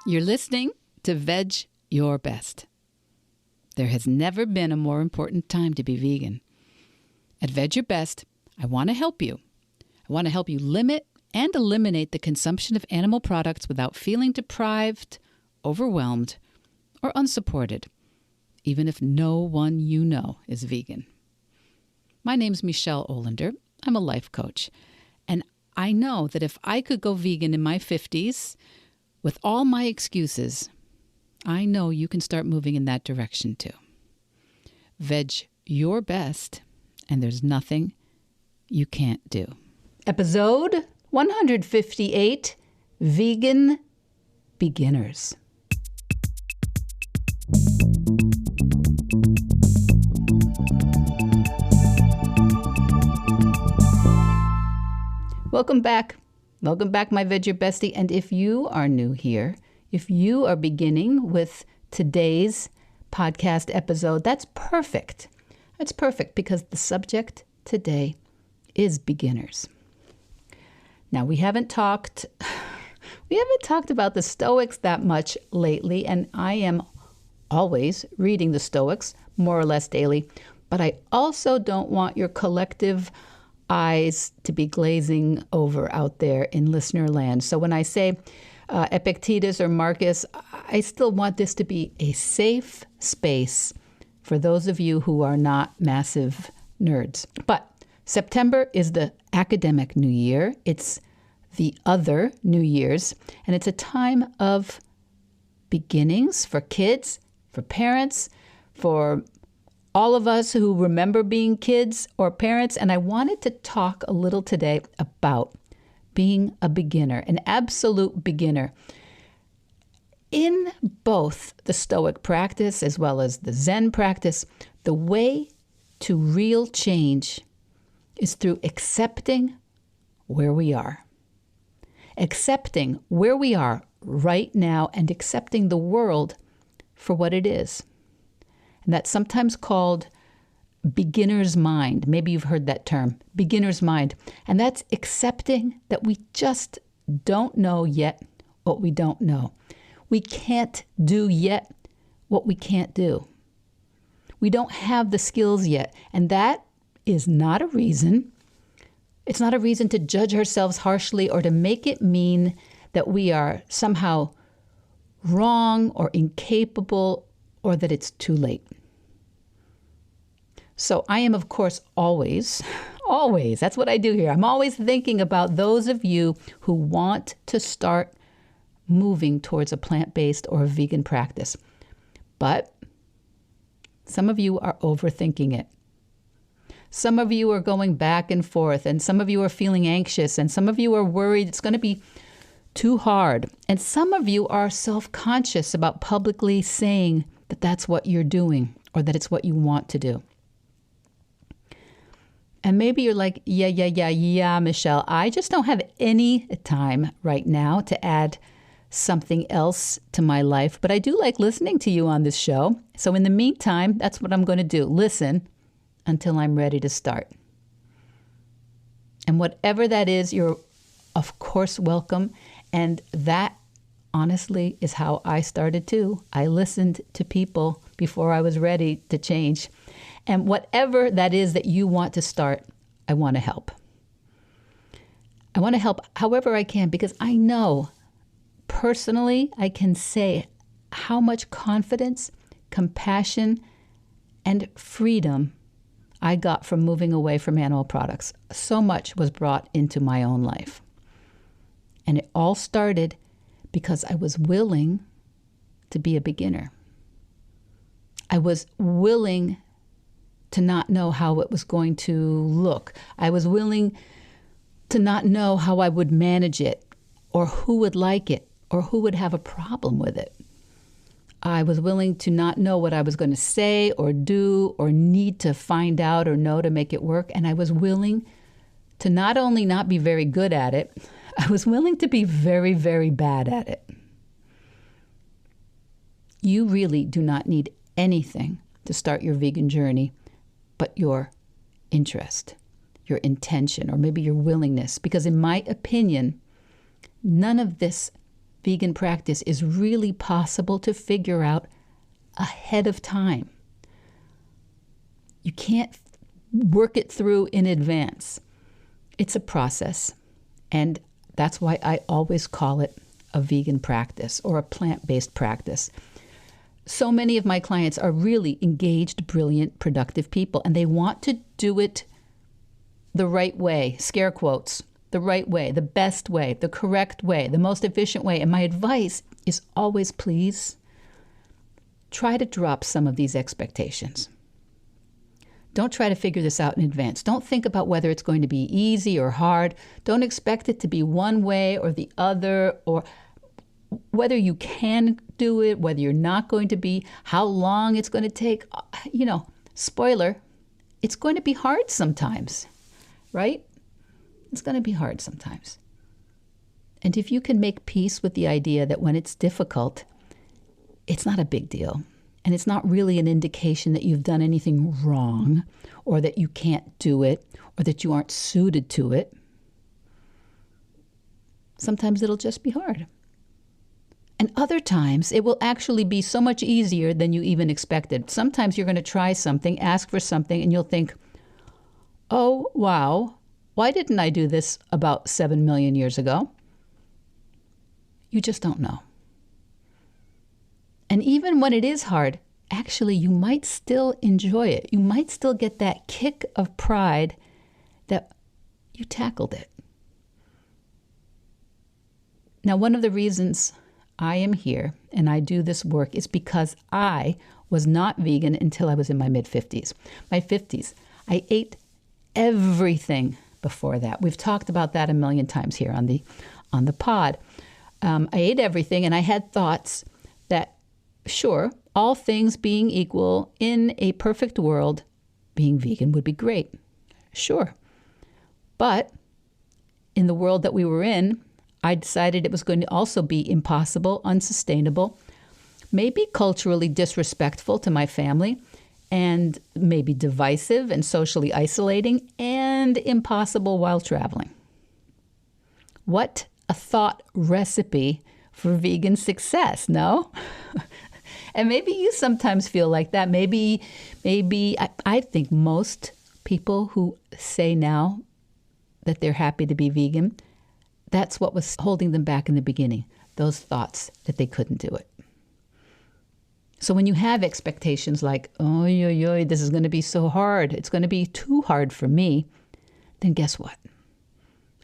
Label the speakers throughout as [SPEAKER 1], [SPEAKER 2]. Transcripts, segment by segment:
[SPEAKER 1] You're listening to Veg Your Best. There has never been a more important time to be vegan. At Veg Your Best, I want to help you. I want to help you limit and eliminate the consumption of animal products without feeling deprived, overwhelmed, or unsupported, even if no one you know is vegan. My name's Michelle Olander. I'm a life coach, and I know that if I could go vegan in my 50s, with all my excuses, I know you can start moving in that direction too. Veg your best, and there's nothing you can't do. Episode 158, Vegan Beginners. Welcome back. Welcome back, my Veg Your Bestie. And if you are new here, if you are beginning with today's podcast episode, that's perfect. That's perfect because the subject today is beginners. Now, we haven't talked about the Stoics that much lately, and I am always reading the Stoics, more or less daily, but I also don't want your collective eyes to be glazing over out there in listener land. So when I say Epictetus or Marcus, I still want this to be a safe space for those of you who are not massive nerds. But September is the academic new year. It's the other New Year's, and it's a time of beginnings for kids, for parents, for all of us who remember being kids or parents. And I wanted to talk a little today about being a beginner, an absolute beginner. In both the Stoic practice as well as the Zen practice, the way to real change is through accepting where we are. Accepting where we are right now and accepting the world for what it is. And that's sometimes called beginner's mind. Maybe you've heard that term, beginner's mind. And that's accepting that we just don't know yet what we don't know. We can't do yet what we can't do. We don't have the skills yet. And that is not a reason. It's not a reason to judge ourselves harshly or to make it mean that we are somehow wrong or incapable or that it's too late. So I am, of course, always, that's what I do here. I'm always thinking about those of you who want to start moving towards a plant-based or a vegan practice. But some of you are overthinking it. Some of you are going back and forth, and some of you are feeling anxious, and some of you are worried it's going to be too hard. And some of you are self-conscious about publicly saying that that's what you're doing or that it's what you want to do. And maybe you're like, yeah, Michelle, I just don't have any time right now to add something else to my life. But I do like listening to you on this show. So in the meantime, that's what I'm going to do. Listen until I'm ready to start. And whatever that is, you're of course welcome. And that honestly is how I started too. I listened to people before I was ready to change. And whatever that is that you want to start, I want to help. I want to help however I can, because I know personally I can say how much confidence, compassion, and freedom I got from moving away from animal products. So much was brought into my own life. And it all started because I was willing to be a beginner. I was willing to not know how it was going to look. I was willing to not know how I would manage it, or who would like it, or who would have a problem with it. I was willing to not know what I was going to say or do or need to find out or know to make it work. And I was willing to not only not be very good at it, I was willing to be very, very bad at it. You really do not need anything to start your vegan journey but your interest, your intention, or maybe your willingness. Because in my opinion, none of this vegan practice is really possible to figure out ahead of time. You can't work it through in advance. It's a process. And that's why I always call it a vegan practice or a plant-based practice. So many of my clients are really engaged, brilliant, productive people, and they want to do it the right way, scare quotes, the right way, the best way, the correct way, the most efficient way. And my advice is always, please, try to drop some of these expectations. Don't try to figure this out in advance. Don't think about whether it's going to be easy or hard. Don't expect it to be one way or the other, or whether you can do it, whether you're not going to be, how long it's going to take. Spoiler, it's going to be hard sometimes, right? It's going to be hard sometimes. And if you can make peace with the idea that when it's difficult, it's not a big deal. And it's not really an indication that you've done anything wrong or that you can't do it or that you aren't suited to it. Sometimes it'll just be hard. And other times it will actually be so much easier than you even expected. Sometimes you're going to try something, ask for something, and you'll think, oh, wow, why didn't I do this about 7 million years ago? You just don't know. And even when it is hard, actually, you might still enjoy it. You might still get that kick of pride that you tackled it. Now, one of the reasons I am here and I do this work is because I was not vegan until I was in my mid-50s. My 50s. I ate everything before that. We've talked about that a million times here on the pod. I ate everything, and I had thoughts that, sure, all things being equal, in a perfect world, being vegan would be great. Sure. But in the world that we were in, I decided it was going to also be impossible, unsustainable, maybe culturally disrespectful to my family, and maybe divisive and socially isolating, and impossible while traveling. What a thought recipe for vegan success, no? And maybe you sometimes feel like that. Maybe I think most people who say now that they're happy to be vegan, that's what was holding them back in the beginning, those thoughts that they couldn't do it. So when you have expectations like, oh, this is going to be so hard, it's going to be too hard for me, then guess what?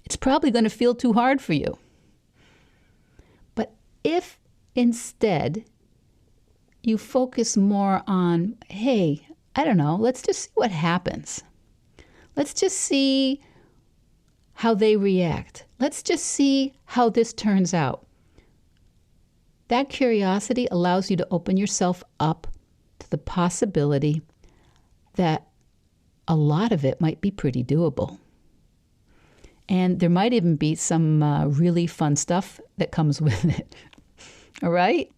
[SPEAKER 1] It's probably going to feel too hard for you. But if instead you focus more on, hey, I don't know, let's just see what happens. Let's just see how they react. Let's just see how this turns out. That curiosity allows you to open yourself up to the possibility that a lot of it might be pretty doable. And there might even be some really fun stuff that comes with it. All right?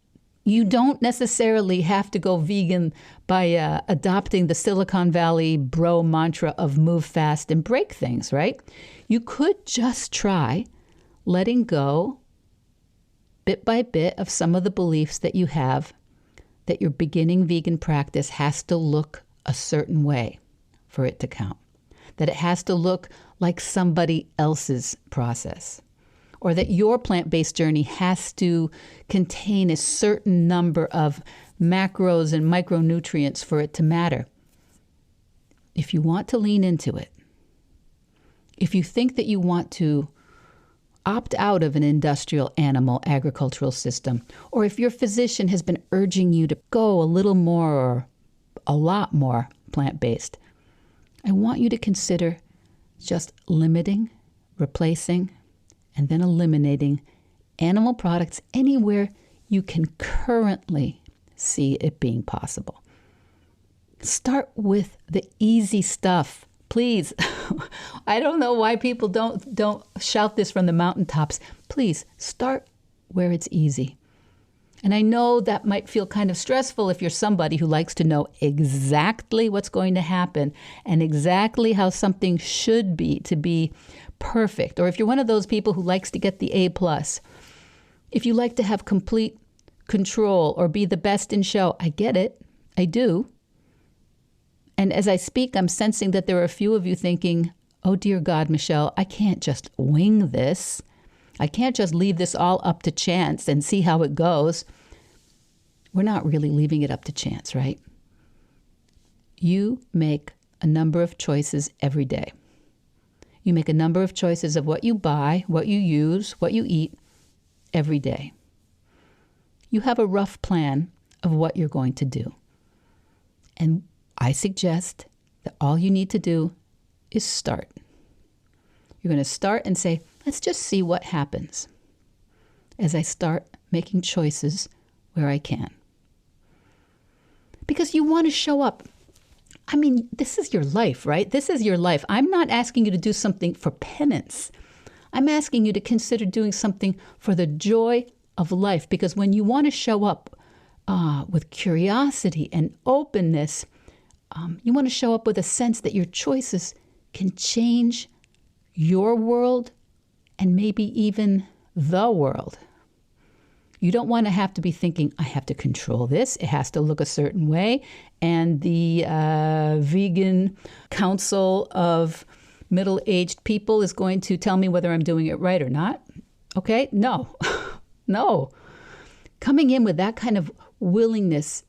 [SPEAKER 1] You don't necessarily have to go vegan by adopting the Silicon Valley bro mantra of move fast and break things, right? You could just try letting go bit by bit of some of the beliefs that you have that your beginning vegan practice has to look a certain way for it to count, that it has to look like somebody else's process, or that your plant-based journey has to contain a certain number of macros and micronutrients for it to matter. If you want to lean into it, if you think that you want to opt out of an industrial animal agricultural system, or if your physician has been urging you to go a little more or a lot more plant-based, I want you to consider just limiting, replacing, and then eliminating animal products anywhere you can currently see it being possible. Start with the easy stuff. Please, I don't know why people don't shout this from the mountaintops. Please, start where it's easy. And I know that might feel kind of stressful if you're somebody who likes to know exactly what's going to happen and exactly how something should be to be perfect. Or if you're one of those people who likes to get the A+. If you like to have complete control or be the best in show, I get it. I do. And as I speak, I'm sensing that there are a few of you thinking, oh, dear God, Michelle, I can't just wing this. I can't just leave this all up to chance and see how it goes. We're not really leaving it up to chance, right? You make a number of choices every day. You make a number of choices of what you buy, what you use, what you eat every day. You have a rough plan of what you're going to do. And I suggest that all you need to do is start. You're going to start and say, let's just see what happens as I start making choices where I can. Because you want to show up. I mean, this is your life, right? This is your life. I'm not asking you to do something for penance. I'm asking you to consider doing something for the joy of life. Because when you want to show up with curiosity and openness, you want to show up with a sense that your choices can change your world and maybe even the world. You don't want to have to be thinking, I have to control this. It has to look a certain way. And the vegan council of middle-aged people is going to tell me whether I'm doing it right or not. Okay? No. No. Coming in with that kind of willingness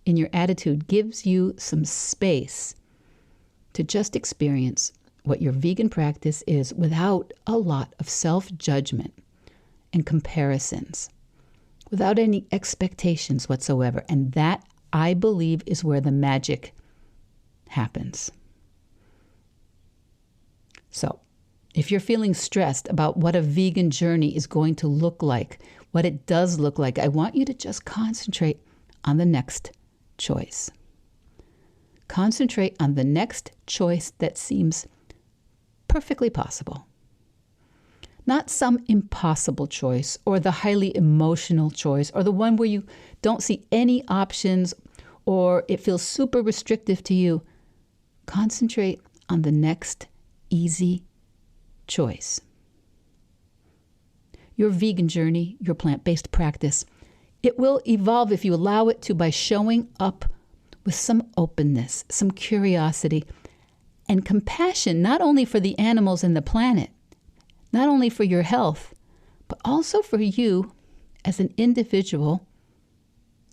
[SPEAKER 1] in your attitude gives you some space to just experience what your vegan practice is without a lot of self-judgment and comparisons, without any expectations whatsoever. And that, I believe, is where the magic happens. So, if you're feeling stressed about what a vegan journey is going to look like, what it does look like, I want you to just concentrate on the next choice. Concentrate on the next choice that seems perfectly possible. Not some impossible choice or the highly emotional choice or the one where you don't see any options or it feels super restrictive to you. Concentrate on the next easy choice. Your vegan journey, your plant-based practice, it will evolve if you allow it to by showing up with some openness, some curiosity, and compassion, not only for the animals and the planet, not only for your health, but also for you as an individual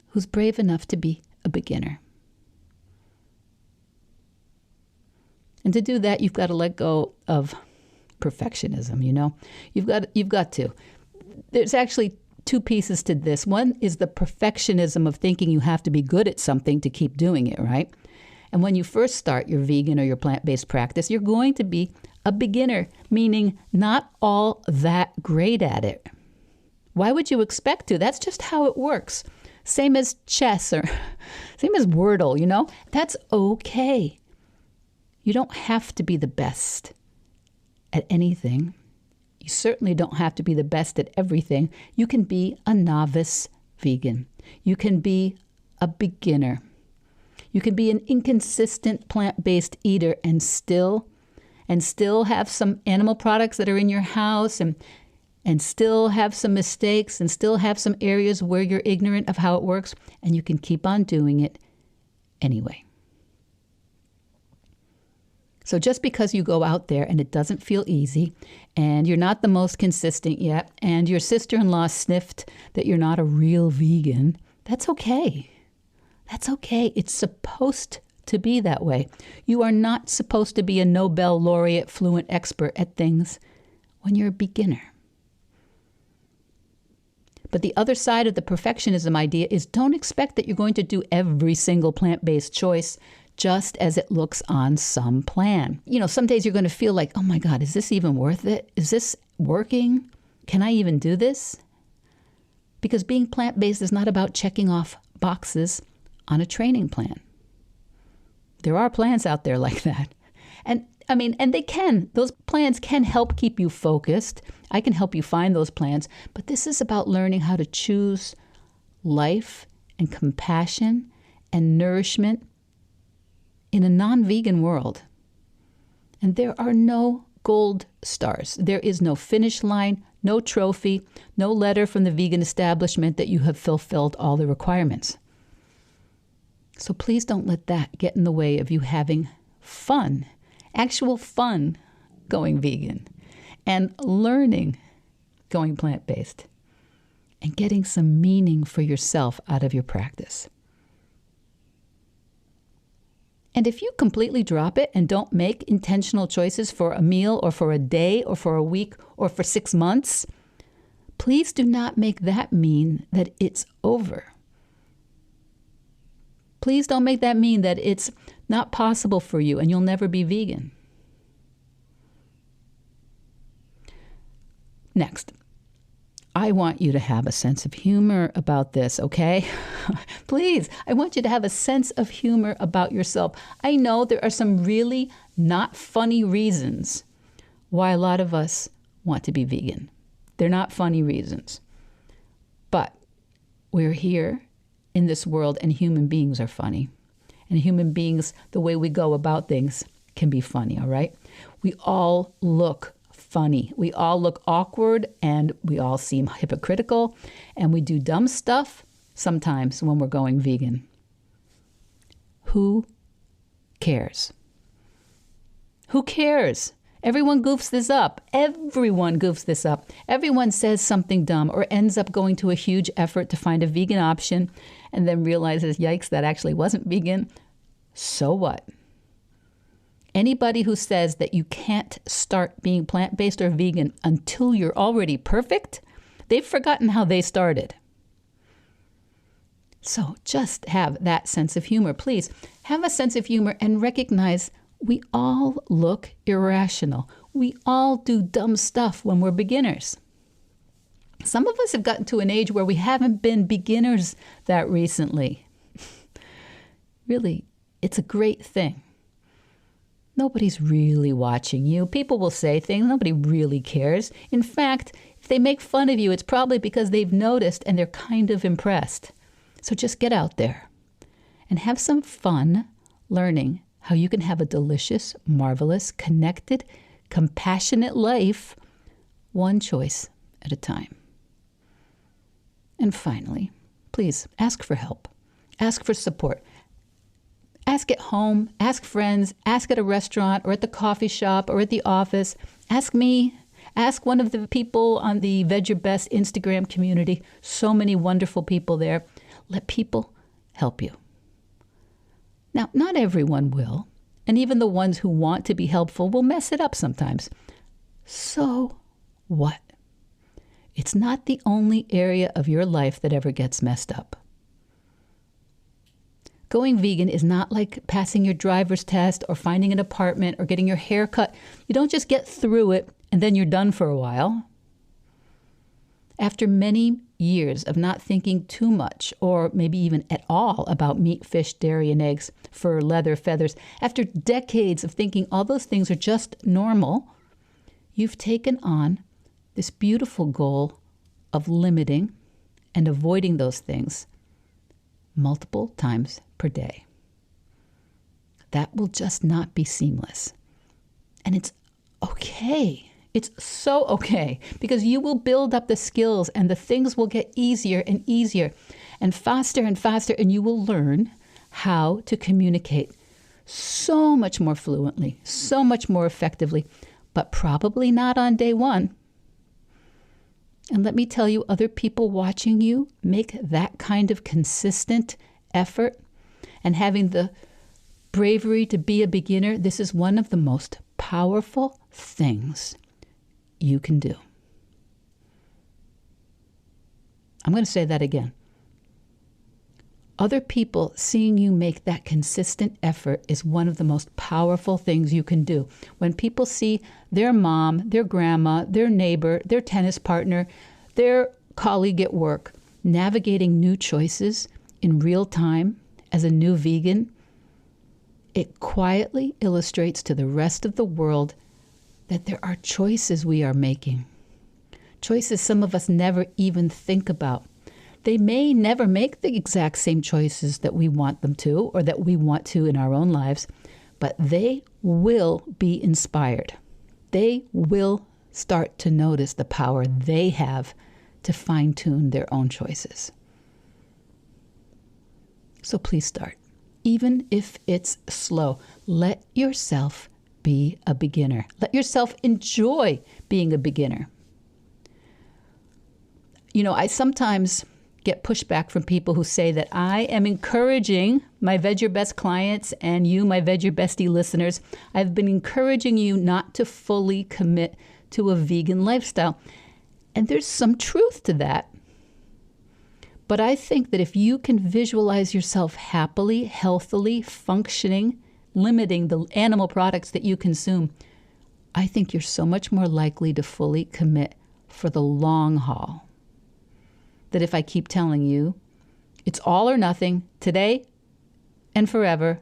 [SPEAKER 1] who's brave enough to be a beginner. And to do that, you've got to let go of perfectionism, you know? You've got to. There's actually two pieces to this. One is the perfectionism of thinking you have to be good at something to keep doing it, right? And when you first start your vegan or your plant-based practice, you're going to be a beginner, meaning not all that great at it. Why would you expect to? That's just how it works. Same as chess or same as Wordle, you know? That's okay. You don't have to be the best at anything. You certainly don't have to be the best at everything. You can be a novice vegan. You can be a beginner. You can be an inconsistent plant-based eater and still have some animal products that are in your house and still have some mistakes and still have some areas where you're ignorant of how it works, and you can keep on doing it anyway. So just because you go out there and it doesn't feel easy and you're not the most consistent yet and your sister-in-law sniffed that you're not a real vegan, that's okay. That's okay. It's supposed to be that way. You are not supposed to be a Nobel laureate fluent expert at things when you're a beginner. But the other side of the perfectionism idea is don't expect that you're going to do every single plant-based choice just as it looks on some plan. You know, some days you're going to feel like, oh my God, is this even worth it? Is this working? Can I even do this? Because being plant-based is not about checking off boxes on a training plan. There are plans out there like that. And those plans can help keep you focused. I can help you find those plans. But this is about learning how to choose life and compassion and nourishment in a non-vegan world. And there are no gold stars. There is no finish line, no trophy, no letter from the vegan establishment that you have fulfilled all the requirements. So please don't let that get in the way of you having fun, actual fun going vegan, and learning going plant-based, and getting some meaning for yourself out of your practice. And if you completely drop it and don't make intentional choices for a meal or for a day or for a week or for 6 months, please do not make that mean that it's over. Please don't make that mean that it's not possible for you and you'll never be vegan. Next, I want you to have a sense of humor about this, okay? Please, I want you to have a sense of humor about yourself. I know there are some really not funny reasons why a lot of us want to be vegan. They're not funny reasons. But we're here in this world, and human beings are funny. And human beings, the way we go about things can be funny, all right? We all look funny. We all look awkward, and we all seem hypocritical, and we do dumb stuff sometimes when we're going vegan. Who cares? Who cares? Everyone goofs this up. Everyone goofs this up. Everyone says something dumb or ends up going to a huge effort to find a vegan option and then realizes, yikes, that actually wasn't vegan. So what? Anybody who says that you can't start being plant-based or vegan until you're already perfect, they've forgotten how they started. So just have that sense of humor. Please have a sense of humor and recognize we all look irrational. We all do dumb stuff when we're beginners. Some of us have gotten to an age where we haven't been beginners that recently. Really, it's a great thing. Nobody's really watching you. People will say things. Nobody really cares. In fact, if they make fun of you, it's probably because they've noticed and they're kind of impressed. So just get out there and have some fun learning how you can have a delicious, marvelous, connected, compassionate life, one choice at a time. And finally, please ask for help. Ask for support. Ask at home, ask friends, ask at a restaurant or at the coffee shop or at the office. Ask me, ask one of the people on the Veg Your Best Instagram community. So many wonderful people there. Let people help you. Now, not everyone will, and even the ones who want to be helpful will mess it up sometimes. So what? It's not the only area of your life that ever gets messed up. Going vegan is not like passing your driver's test or finding an apartment or getting your hair cut. You don't just get through it and then you're done for a while. After many years of not thinking too much or maybe even at all about meat, fish, dairy, and eggs, fur, leather, feathers, after decades of thinking all those things are just normal, you've taken on this beautiful goal of limiting and avoiding those things multiple times per day. That will just not be seamless. And it's okay. It's so okay, because you will build up the skills and the things will get easier and easier and faster, and you will learn how to communicate so much more fluently, so much more effectively, but probably not on day one. And let me tell you, other people watching you make that kind of consistent effort and having the bravery to be a beginner. This is one of the most powerful things you can do. I'm going to say that again. Other people seeing you make that consistent effort is one of the most powerful things you can do. When people see their mom, their grandma, their neighbor, their tennis partner, their colleague at work navigating new choices in real time as a new vegan, it quietly illustrates to the rest of the world that there are choices we are making. Choices some of us never even think about. They may never make the exact same choices that we want them to or that we want to in our own lives, but they will be inspired. they will start to notice the power they have to fine-tune their own choices. So please start. Even if it's slow, let yourself be a beginner. Let yourself enjoy being a beginner. You know, I sometimes get pushback from people who say that I am encouraging my Veg Your Best clients and you, my Veg Your Bestie listeners, I've been encouraging you not to fully commit to a vegan lifestyle. And there's some truth to that. But I think that if you can visualize yourself happily, healthily, functioning, limiting the animal products that you consume, I think you're so much more likely to fully commit for the long haul. That if I keep telling you, it's all or nothing, today and forever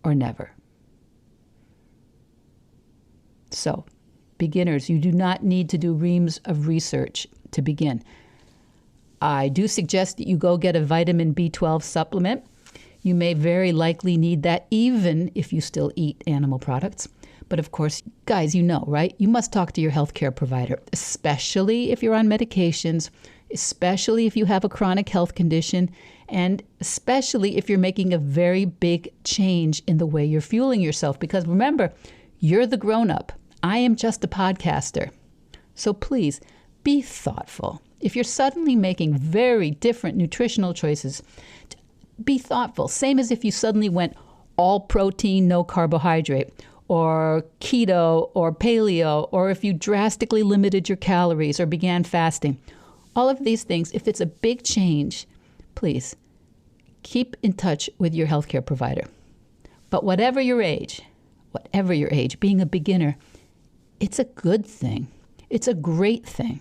[SPEAKER 1] or never. So, beginners, you do not need to do reams of research to begin. I do suggest that you go get a vitamin B12 supplement. You may very likely need that even if you still eat animal products. But of course, guys, you know, right? You must talk to your healthcare provider, especially if you're on medications, especially if you have a chronic health condition, and especially if you're making a very big change in the way you're fueling yourself. Because remember, you're the grown-up. I am just a podcaster. So please, be thoughtful. If you're suddenly making very different nutritional choices, be thoughtful. Same as if you suddenly went all protein, no carbohydrate, or keto, or paleo, or if you drastically limited your calories or began fasting. All of these things, if it's a big change, please keep in touch with your healthcare provider. But whatever your age, being a beginner, it's a good thing. It's a great thing.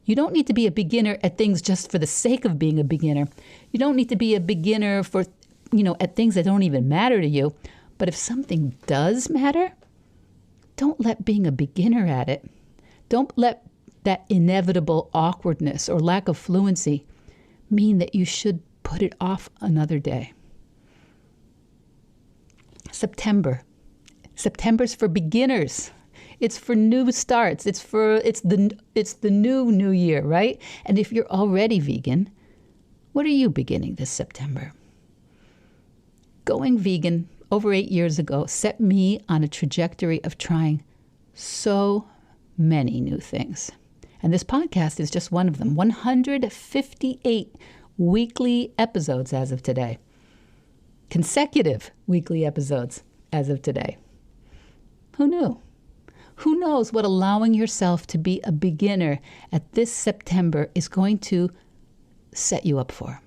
[SPEAKER 1] You don't need to be a beginner at things just for the sake of being a beginner. You don't need to be a beginner for, at things that don't even matter to you. But if something does matter, don't let being a beginner at it, don't let that inevitable awkwardness or lack of fluency mean that you should put it off another day. September's for beginners. It's for new starts. It's the new year, right? And if you're already vegan, what are you beginning this September? Going vegan over 8 years ago set me on a trajectory of trying so many new things. And this podcast is just one of them. 158 weekly episodes as of today. Consecutive weekly episodes as of today. Who knew? Who knows what allowing yourself to be a beginner at this September is going to set you up for?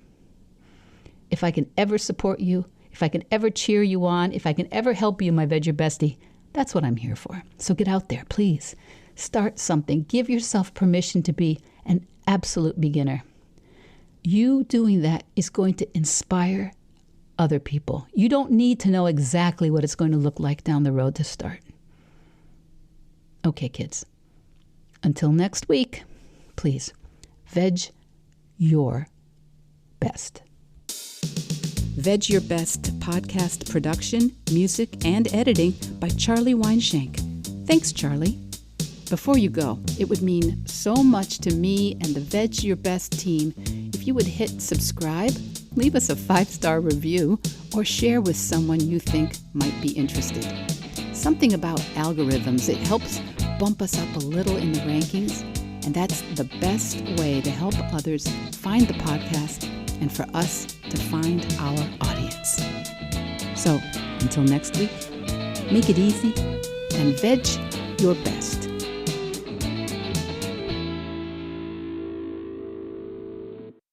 [SPEAKER 1] If I can ever support you, if I can ever cheer you on, if I can ever help you, my Veg Your Bestie, that's what I'm here for. So get out there, please. Start something. Give yourself permission to be an absolute beginner. You doing that is going to inspire other people. You don't need to know exactly what it's going to look like down the road to start. Okay, kids. Until next week, please, Veg Your Best. Veg Your Best podcast production, music, and editing by Charlie Weinshank. Thanks, Charlie. Before you go, it would mean so much to me and the Veg Your Best team if you would hit subscribe, leave us a 5-star review, or share with someone you think might be interested. Something about algorithms, it helps bump us up a little in the rankings, and that's the best way to help others find the podcast and for us to find our audience. So, until next week, make it easy and veg your best.